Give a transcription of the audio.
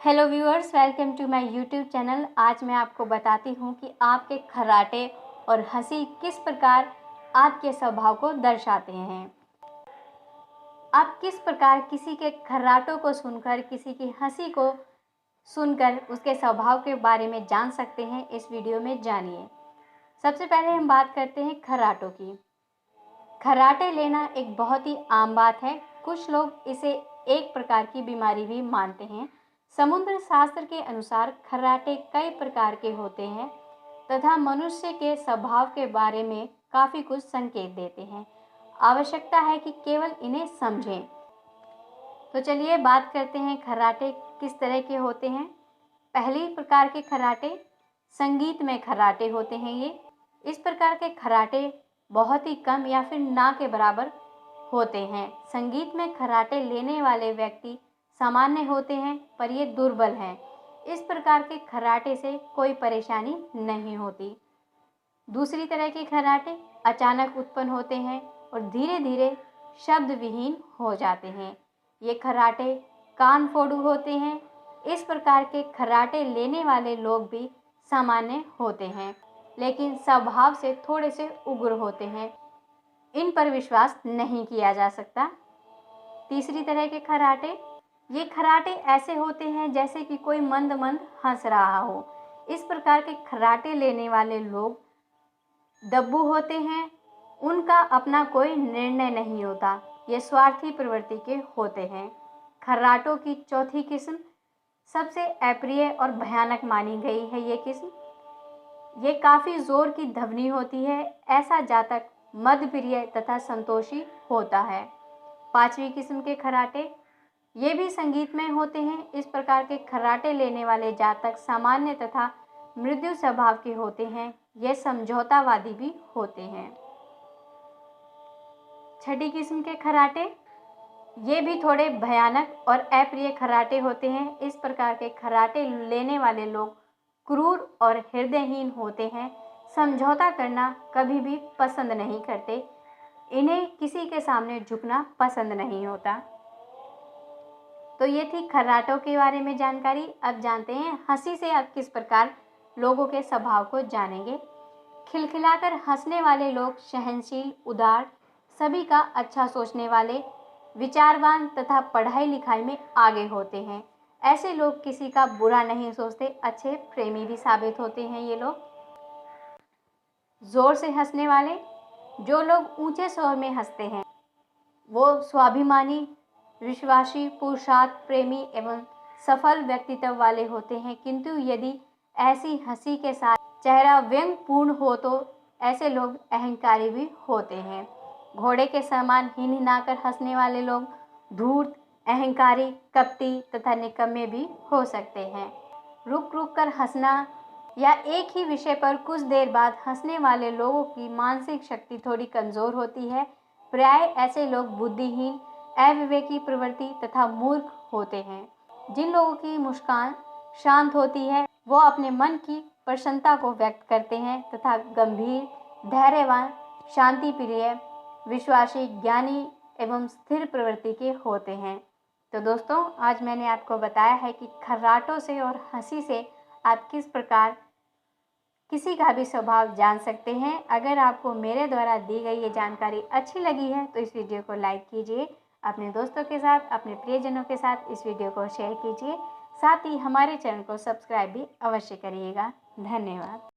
Hello viewers, welcome to my YouTube channel. आज मैं आपको बताती हूँ कि आपके खर्राटे और हंसी किस प्रकार आपके स्वभाव को दर्शाते हैं। आप किस प्रकार किसी के खर्राटों को सुनकर, किसी की हंसी को सुनकर उसके स्वभाव के बारे में जान सकते हैं, इस वीडियो में जानिए। सबसे पहले हम बात करते हैं खर्राटों की। खर्राटे लेना एक बहुत ही आम बात है। कुछ लोग इसे एक प्रकार की बीमारी भी मानते हैं। समुद्र शास्त्र के अनुसार खर्राटे कई प्रकार के होते हैं तथा मनुष्य के स्वभाव के बारे में काफ़ी कुछ संकेत देते हैं। आवश्यकता है कि केवल इन्हें समझें। तो चलिए बात करते हैं खर्राटे किस तरह के होते हैं। पहली प्रकार के खर्राटे संगीत में खर्राटे होते हैं। ये इस प्रकार के खर्राटे बहुत ही कम या फिर ना के बराबर होते हैं। संगीत में खर्राटे लेने वाले व्यक्ति सामान्य होते हैं, पर ये दुर्बल हैं। इस प्रकार के खर्राटे से कोई परेशानी नहीं होती। दूसरी तरह के खर्राटे अचानक उत्पन्न होते हैं और धीरे धीरे शब्द विहीन हो जाते हैं। ये खर्राटे कान फोड़ू होते हैं। इस प्रकार के खर्राटे लेने वाले लोग भी सामान्य होते हैं, लेकिन स्वभाव से थोड़े से उग्र होते हैं। इन पर विश्वास नहीं किया जा सकता। तीसरी तरह के खर्राटे, ये खर्राटे ऐसे होते हैं जैसे कि कोई मंद मंद हंस रहा हो। इस प्रकार के खर्राटे लेने वाले लोग दब्बू होते हैं। उनका अपना कोई निर्णय नहीं होता। ये स्वार्थी प्रवृत्ति के होते हैं। खर्राटों की चौथी किस्म सबसे अप्रिय और भयानक मानी गई है। ये किस्म ये काफ़ी जोर की ध्वनि होती है। ऐसा जातक मदप्रिय तथा संतोषी होता है। पांचवी किस्म के खर्राटे, ये भी संगीत में होते हैं। इस प्रकार के खर्राटे लेने वाले जातक सामान्य तथा मृदु स्वभाव के होते हैं। ये समझौतावादी भी होते हैं। छठी किस्म के खर्राटे, ये भी थोड़े भयानक और अप्रिय खर्राटे होते हैं। इस प्रकार के खर्राटे लेने वाले लोग क्रूर और हृदयहीन होते हैं। समझौता करना कभी भी पसंद नहीं करते। इन्हें किसी के सामने झुकना पसंद नहीं होता। तो ये थी खर्राटों के बारे में जानकारी। अब जानते हैं हंसी से आप किस प्रकार लोगों के स्वभाव को जानेंगे। खिलखिलाकर हंसने वाले लोग सहनशील, उदार, सभी का अच्छा सोचने वाले, विचारवान तथा पढ़ाई लिखाई में आगे होते हैं। ऐसे लोग किसी का बुरा नहीं सोचते, अच्छे प्रेमी भी साबित होते हैं। ये लोग जोर से हंसने वाले, जो लोग ऊंचे स्वर में हंसते हैं वो स्वाभिमानी, विश्वासी, पुरुषार्थ प्रेमी एवं सफल व्यक्तित्व वाले होते हैं। किंतु यदि ऐसी हंसी के साथ चेहरा व्यंग्यपूर्ण हो तो ऐसे लोग अहंकारी भी होते हैं। घोड़े के समान हिनहिनाकर हंसने वाले लोग धूर्त, अहंकारी, कपटी तथा निकम्मे भी हो सकते हैं। रुक रुक कर हंसना या एक ही विषय पर कुछ देर बाद हंसने वाले लोगों की मानसिक शक्ति थोड़ी कमज़ोर होती है। प्राय ऐसे लोग बुद्धिहीन, अविवेकी प्रवृत्ति तथा मूर्ख होते हैं। जिन लोगों की मुस्कान शांत होती है वो अपने मन की प्रसन्नता को व्यक्त करते हैं तथा गंभीर, धैर्यवान, शांति प्रिय, विश्वासी, ज्ञानी एवं स्थिर प्रवृत्ति के होते हैं। तो दोस्तों, आज मैंने आपको बताया है कि खर्राटों से और हंसी से आप किस प्रकार किसी का भी स्वभाव जान सकते हैं। अगर आपको मेरे द्वारा दी गई ये जानकारी अच्छी लगी है तो इस वीडियो को लाइक कीजिए, अपने दोस्तों के साथ, अपने प्रियजनों के साथ इस वीडियो को शेयर कीजिए। साथ ही हमारे चैनल को सब्सक्राइब भी अवश्य करिएगा। धन्यवाद।